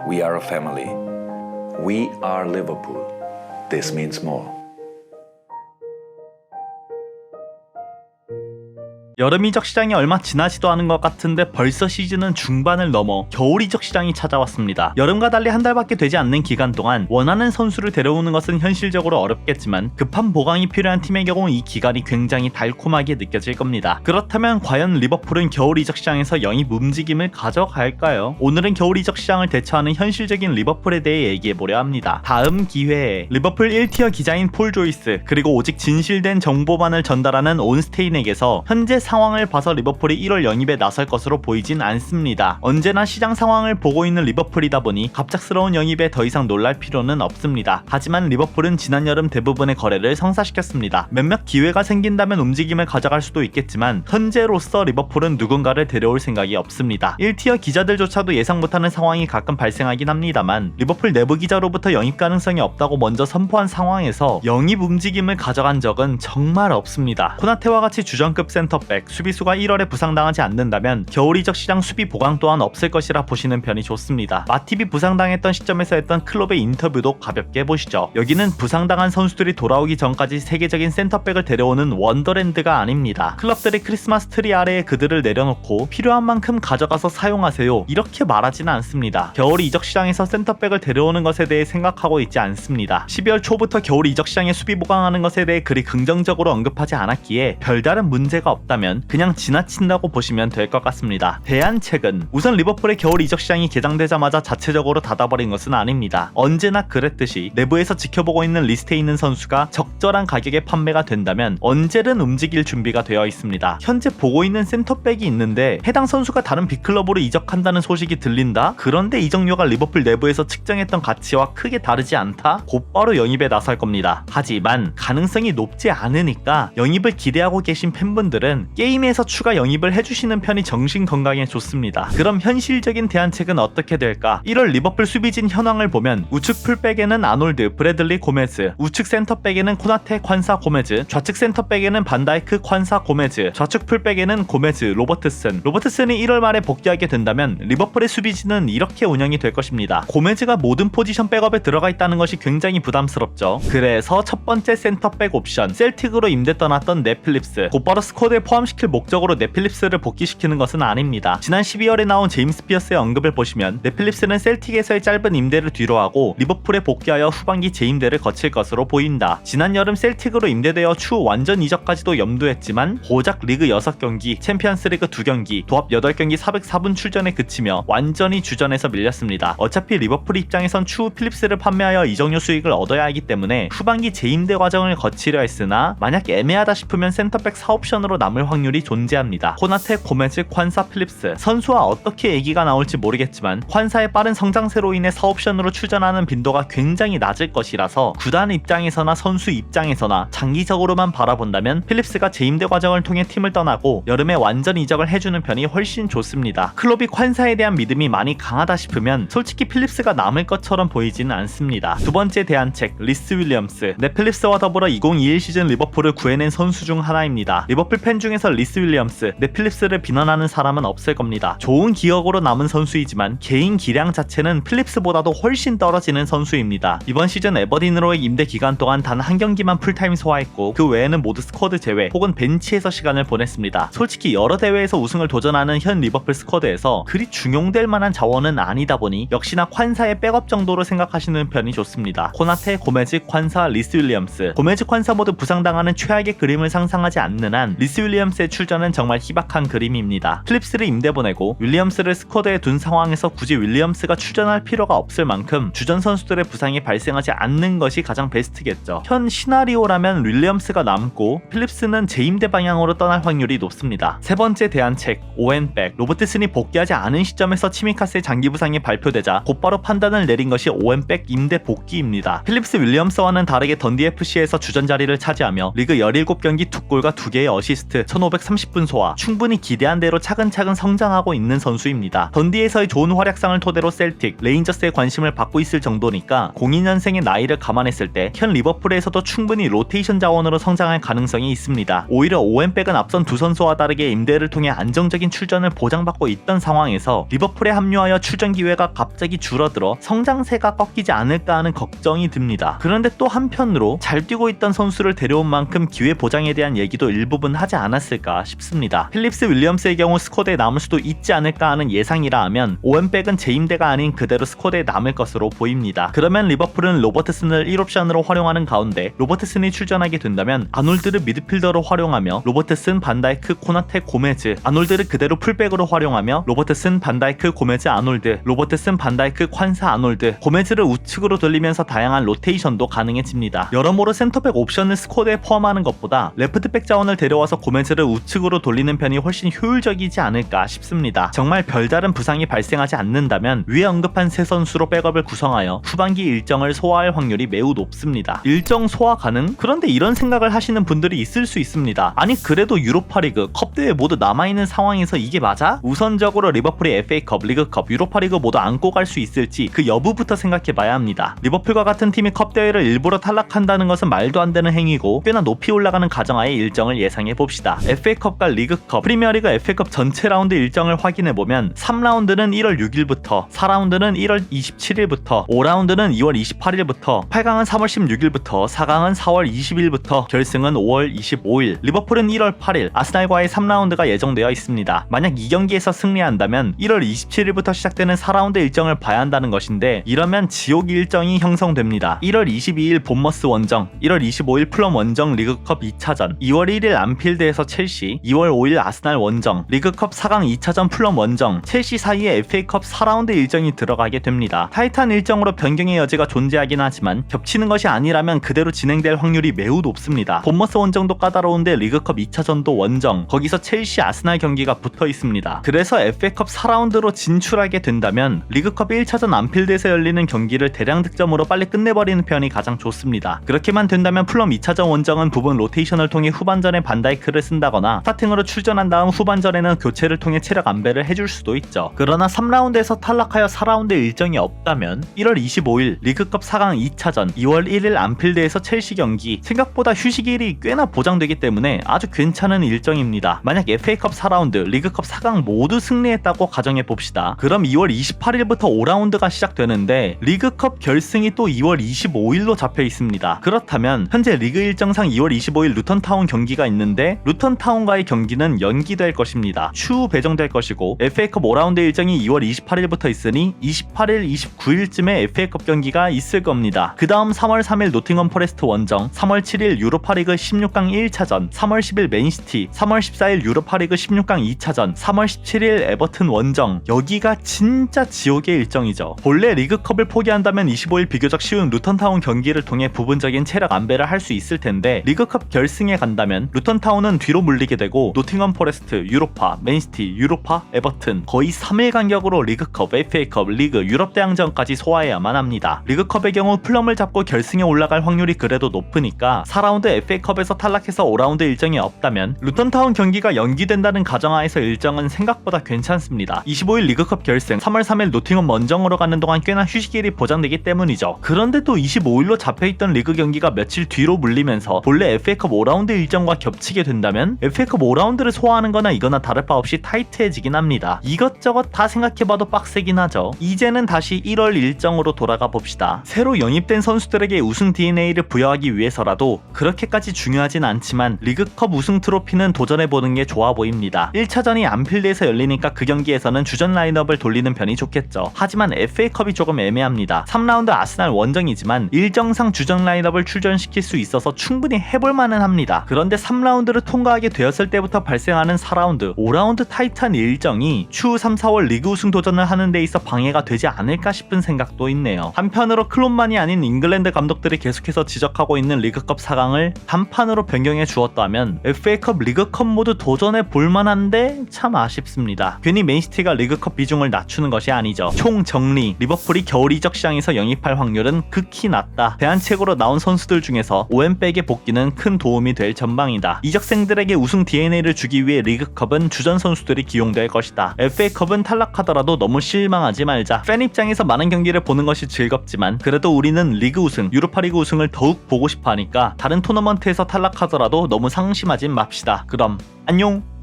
We are a family. We are Liverpool. This means more. 여름 이적 시장이 얼마 지나지도 않은 것 같은데 벌써 시즌은 중반을 넘어 겨울 이적 시장이 찾아왔습니다. 여름과 달리 한 달밖에 되지 않는 기간 동안 원하는 선수를 데려오는 것은 현실적으로 어렵겠지만 급한 보강이 필요한 팀의 경우 이 기간이 굉장히 달콤하게 느껴질 겁니다. 그렇다면 과연 리버풀은 겨울 이적 시장에서 영입 움직임을 가져갈까요? 오늘은 겨울 이적 시장을 대처하는 현실적인 리버풀에 대해 얘기해보려 합니다. 다음 기회에 리버풀 1티어 기자인 폴 조이스 그리고 오직 진실된 정보만을 전달하는 온스테인에게서 현재 상황을 봐서 리버풀이 1월 영입에 나설 것으로 보이진 않습니다. 언제나 시장 상황을 보고 있는 리버풀이다 보니 갑작스러운 영입에 더 이상 놀랄 필요는 없습니다. 하지만 리버풀은 지난 여름 대부분의 거래를 성사시켰습니다. 몇몇 기회가 생긴다면 움직임을 가져갈 수도 있겠지만 현재로서 리버풀은 누군가를 데려올 생각이 없습니다. 1티어 기자들조차도 예상 못하는 상황이 가끔 발생하긴 합니다만 리버풀 내부 기자로부터 영입 가능성이 없다고 먼저 선포한 상황에서 영입 움직임을 가져간 적은 정말 없습니다. 코나테와 같이 주전급 센터백 수비수가 1월에 부상당하지 않는다면 겨울 이적 시장 수비 보강 또한 없을 것이라 보시는 편이 좋습니다. 마팁이 부상당했던 시점에서 했던 클롭의 인터뷰도 가볍게 보시죠. 여기는 부상당한 선수들이 돌아오기 전까지 세계적인 센터백을 데려오는 원더랜드가 아닙니다. 클럽들이 크리스마스 트리 아래에 그들을 내려놓고 필요한 만큼 가져가서 사용하세요 이렇게 말하지는 않습니다. 겨울 이적 시장에서 센터백을 데려오는 것에 대해 생각하고 있지 않습니다. 12월 초부터 겨울 이적 시장에 수비 보강하는 것에 대해 그리 긍정적으로 언급하지 않았기에 별다른 문제가 없다면 그냥 지나친다고 보시면 될 것 같습니다. 대안책은 우선 리버풀의 겨울 이적 시장이 개장되자마자 자체적으로 닫아버린 것은 아닙니다. 언제나 그랬듯이 내부에서 지켜보고 있는 리스트에 있는 선수가 적절한 가격에 판매가 된다면 언제든 움직일 준비가 되어 있습니다. 현재 보고 있는 센터백이 있는데 해당 선수가 다른 빅클럽으로 이적한다는 소식이 들린다? 그런데 이적료가 리버풀 내부에서 측정했던 가치와 크게 다르지 않다? 곧바로 영입에 나설 겁니다. 하지만 가능성이 높지 않으니까 영입을 기대하고 계신 팬분들은 게임에서 추가 영입을 해주시는 편이 정신 건강에 좋습니다. 그럼 현실적인 대안책은 어떻게 될까? 1월 리버풀 수비진 현황을 보면 우측 풀백에는 아놀드, 브래들리, 고메즈, 우측 센터백에는 코나테, 콴사, 고메즈, 좌측 센터백에는 반다이크, 콴사, 고메즈, 좌측 풀백에는 고메즈, 로버트슨. 로버트슨이 1월 말에 복귀하게 된다면 리버풀의 수비진은 이렇게 운영이 될 것입니다. 고메즈가 모든 포지션 백업에 들어가 있다는 것이 굉장히 부담스럽죠. 그래서 첫 번째 센터백 옵션 셀틱으로 임대 떠났던 넷필립스 곧바로 스쿼드에 포함시킬 목적으로 넷필립스를 복귀시키는 것은 아닙니다. 지난 12월에 나온 제임스 피어스의 언급을 보시면 넷필립스는 셀틱에서의 짧은 임대를 뒤로하고 리버풀에 복귀하여 후반기 재임대를 거칠 것으로 보인다. 지난 여름 셀틱으로 임대되어 추후 완전 이적까지도 염두했지만 고작 리그 6경기, 챔피언스 리그 2경기, 도합 8경기 404분 출전에 그치며 완전히 주전에서 밀렸습니다. 어차피 리버풀 입장에선 추후 필립스를 판매하여 이적료 수익을 얻어야 하기 때문에 후반기 재임대 과정을 거치려 했으나 만약 애매하다 싶으면 센터백 4옵션으로 남을 확률이 존재합니다. 코나테, 고메즈, 콴사, 필립스 선수와 어떻게 얘기가 나올지 모르겠지만 콴사의 빠른 성장세로 인해 4옵션으로 출전하는 빈도가 굉장히 낮을 것이라서 구단 입장에서나 선수 입장에서나 장기적으로만 바라본다면 필립스가 재임대 과정을 통해 팀을 떠나고 여름에 완전 이적을 해주는 편이 훨씬 좋습니다. 클롭이 콴사에 대한 믿음이 많이 강하다 싶으면 솔직히 필립스가 남을 것처럼 보이지는 않습니다. 두 번째 대안책 리스 윌리엄스. 넷필립스와 더불어 2021 시즌 리버풀을 구해낸 선수 중 하나입니다. 리버풀 팬 중에서 리스 윌리엄스, 넷필립스를 비난하는 사람은 없을 겁니다. 좋은 기억으로 남은 선수이지만 개인 기량 자체는 필립스보다도 훨씬 떨어지는 선수입니다. 이번 시즌 에버딘으로의 임대 기간 동안 단 한 경기만 풀타임 소화했고 그 외에는 모두 스쿼드 제외 혹은 벤치에서 시간을 보냈습니다. 솔직히 여러 대회에서 우승을 도전하는 현 리버풀 스쿼드에서 그리 중용될 만한 자원은 아니다 보니 역시나 콴사의 백업 정도로 생각하시는 편이 좋습니다. 코나테, 고메즈, 콴사, 리스 윌리엄스. 고메즈, 콴사 모두 부상당하는 최악의 그림을 상상하지 않는 한 리스 윌리엄스의 출전은 정말 희박한 그림입니다. 필립스를 임대 보내고 윌리엄스를 스쿼드에 둔 상황에서 굳이 윌리엄스가 출전할 필요가 없을 만큼 주전 선수들의 부상이 발생하지 않는 것이 가장 베스트겠죠. 현 시나리오라면 윌리엄스가 남고 필립스는 재임대 방향으로 떠날 확률이 높습니다. 세 번째 대안책 오웬백. 로버트슨이 복귀하지 않은 시점에서 치미카스의 장기 부상이 발표되자 곧바로 판단을 내린 것이 오웬백 임대 복귀입니다. 필립스 윌리엄스와는 다르게 던디 FC에서 주전 자리를 차지하며 리그 17경기 2골과 2개의 어시스트 1530분 소화, 충분히 기대한 대로 차근차근 성장하고 있는 선수입니다. 던디에서의 좋은 활약상을 토대로 셀틱, 레인저스의 관심을 받고 있을 정도니까 02년생의 나이를 감안했을 때 현 리버풀에서도 충분히 로테이션 자원으로 성장할 가능성이 있습니다. 오히려 오웬백은 앞선 두 선수와 다르게 임대를 통해 안정적인 출전을 보장받고 있던 상황에서 리버풀에 합류하여 출전 기회가 갑자기 줄어들어 성장세가 꺾이지 않을까 하는 걱정이 듭니다. 그런데 또 한편으로 잘 뛰고 있던 선수를 데려온 만큼 기회 보장에 대한 얘기도 일부분 하지 않았을까 싶습니다. 필립스 윌리엄스의 경우 스쿼드에 남을 수도 있지 않을까 하는 예상이라 하면 오웬백은 재임대가 아닌 그대로 스쿼드에 남을 것으로 보입니다. 그러면 리버풀은 로버트슨을 1옵션으로 활용하는 가운데 로버트슨이 출전하게 된다면 아놀드를 미드필더로 활용하며 로버트슨, 반다이크, 코나테, 고메즈, 아놀드를 그대로 풀백으로 활용하며 로버트슨, 반다이크, 고메즈, 아놀드, 로버트슨, 반다이크, 콴사, 아놀드, 고메즈를 우측으로 돌리면서 다양한 로테이션도 가능해집니다. 여러모로 센터백 옵션을 스쿼드에 포함하는 것보다 레프트백 자원을 데려와서 고메즈를 우측으로 돌리는 편이 훨씬 효율적이지 않을까 싶습니다. 정말 별다른 부상이 발생하지 않는다면 위에 언급한 세 선수로 백업을 구성하여 후반기 일정을 소화할 확률이 매우 높습니다. 일정 소화 가능? 그런데 이런 생각을 하시는 분들이 있을 수 있습니다. 아니 그래도 유로파리그, 컵대회 모두 남아있는 상황에서 이게 맞아? 우선적으로 리버풀이 FA컵, 리그컵, 유로파리그 모두 안고 갈 수 있을지 그 여부부터 생각해봐야 합니다. 리버풀과 같은 팀이 컵대회를 일부러 탈락한다는 것은 말도 안 되는 행위고 꽤나 높이 올라가는 가정하에 일정을 예상해봅시다. FA컵과 리그컵, 프리미어리그 FA컵 전체 라운드 일정을 확인해보면 3라운드는 1월 6일부터, 4라운드는 1월 27일부터, 5라운드는 2월 28일부터, 8강은 3월 16일부터, 4강은 4월 20일부터, 결승은 5월 25일, 리버풀은 1월 8일, 아스날과의 3라운드가 예정되어 있습니다. 만약 이 경기에서 승리한다면 1월 27일부터 시작되는 4라운드 일정을 봐야 한다는 것인데 이러면 지옥 일정이 형성됩니다. 1월 22일 본머스 원정, 1월 25일 풀럼 원정 리그컵 2차전, 2월 1일 안필드에서 첼시, 2월 5일 아스날 원정, 리그컵 4강 2차전 풀럼 원정, 첼시 사이에 FA컵 4라운드 일정이 들어가게 됩니다. 타이트한 일정으로 변경의 여지가 존재하긴 하지만 겹치는 것이 아니라면 그대로 진행될 확률이 매우 높습니다. 본머스 원정도 까다로운데 리그컵 2차전도 원정, 거기서 첼시 아스날 경기가 붙어 있습니다. 그래서 FA컵 4라운드로 진출하게 된다면 리그컵 1차전 안필드에서 열리는 경기를 대량 득점으로 빨리 끝내버리는 편이 가장 좋습니다. 그렇게만 된다면 풀럼 2차전 원정은 부분 로테이션을 통해 후반전에 반다이크를 쓴다거나 스타팅으로 출전한 다음 후반전에는 교체를 통해 체력 안배를 해줄 수도 있죠. 그러나 3라운드에서 탈락하여 4라운드 일정이 없다면 1월 25일 리그컵 4강 2차전, 2월 1일 안필드에서 첼시 경기, 생각보다 휴식일이 꽤나 보장되기 때문에 아주 괜찮은 일정입니다. 만약 FA컵 4라운드, 리그컵 4강 모두 승리했다고 가정해봅시다. 그럼 2월 28일부터 5라운드가 시작되는데 리그컵 결승이 또 2월 25일로 잡혀 있습니다. 그렇다면 현재 리그 일정상 2월 25일 루턴타운 경기가 있는데 루턴타운과의 경기는 연기될 것입니다. 추후 배정될 것이고 FA컵 5라운드 일정이 2월 28일부터 있으니 28일, 29일쯤에 FA컵 경기가 있을 겁니다. 그 다음 3월 3일 노팅엄 포레스트 원정, 3월 7일 유로파리그 16강 1차전, 3월 10일 맨시티, 3월 14일 유로파리그 16강 2차전, 3월 17일 에버튼 원정, 여기가 진짜 지옥의 일정이죠. 본래 리그컵을 포기한다면 25일 비교적 쉬운 루턴타운 경기를 통해 부분적인 체력 안배를 할 수 있을 텐데 리그컵 결승에 간다면 루턴타운은 뒤로 물리게 되고 노팅엄 포레스트, 유로파, 맨시티, 유로파, 에버튼 거의 3일 간격으로 리그컵, FA컵, 리그, 유럽대항전까지 소화해야만 합니다. 리그컵의 경우 플럼을 잡고 결승에 올라갈 확률이 그래도 높으니까 4라운드 FA컵에서 탈락해서 5라운드 일정이 없다면 루턴타운 경기가 연기된다는 가정하에서 일정은 생각보다 괜찮습니다. 25일 리그컵 결승, 3월 3일 노팅엄 원정으로 가는 동안 꽤나 휴식일이 보장되기 때문이죠. 그런데 또 25일로 잡혀있던 리그 경기가 며칠 뒤로 물리면서 본래 FA컵 5라운드 일정과 겹치게 된다면 FA컵 5라운드를 소화하는 거나 이거나 다를 바 없이 타이트해지긴 합니다. 이것저것 다 생각해봐도 빡세긴 하죠. 이제는 다시 1월 일정으로 돌아가 봅시다. 새로 영입된 선수들에게 우승 DNA를 부여하기 위해서라도 그렇게까지 중요하진 않지만 리그컵 우승 트로피는 도전해보는 게 좋아 보입니다. 1차전이 안필드에서 열리니까 그 경기에서는 주전 라인업을 돌리는 편이 좋겠죠. 하지만 FA컵이 조금 애매합니다. 3라운드 아스날 원정이지만 일정상 주전 라인업을 출전시킬 수 있어서 충분히 해볼만은 합니다. 그런데 3라운드를 통과하게 되었을 때부터 발생하는 4라운드, 5라운드 타이트한 일정이 추후 3, 4월 리그 우승 도전을 하는 데 있어 방해가 되지 않을까 싶은 생각도 있네요. 한편으로 클롭만이 아닌 잉글랜드 감독들이 계속해서 지적하고 있는 리그컵 4강을 단판으로 변경해 주었다면 FA컵, 리그컵 모두 도전해 볼만한데 참 아쉽습니다. 괜히 맨시티가 리그컵 비중을 낮추는 것이 아니죠. 총 정리, 리버풀이 겨울 이적 시장에서 영입할 확률은 극히 낮다. 대안책으로 나온 선수들 중에서 오웬백의 복귀는 큰 도움이 될 전망이다. 이적생들의 아스날에게 우승 DNA를 주기 위해 리그컵은 주전 선수들이 기용될 것이다. FA컵은 탈락하더라도 너무 실망하지 말자. 팬 입장에서 많은 경기를 보는 것이 즐겁지만 그래도 우리는 리그 우승, 유로파리그 우승을 더욱 보고 싶어 하니까 다른 토너먼트에서 탈락하더라도 너무 상심하진 맙시다. 그럼 안녕.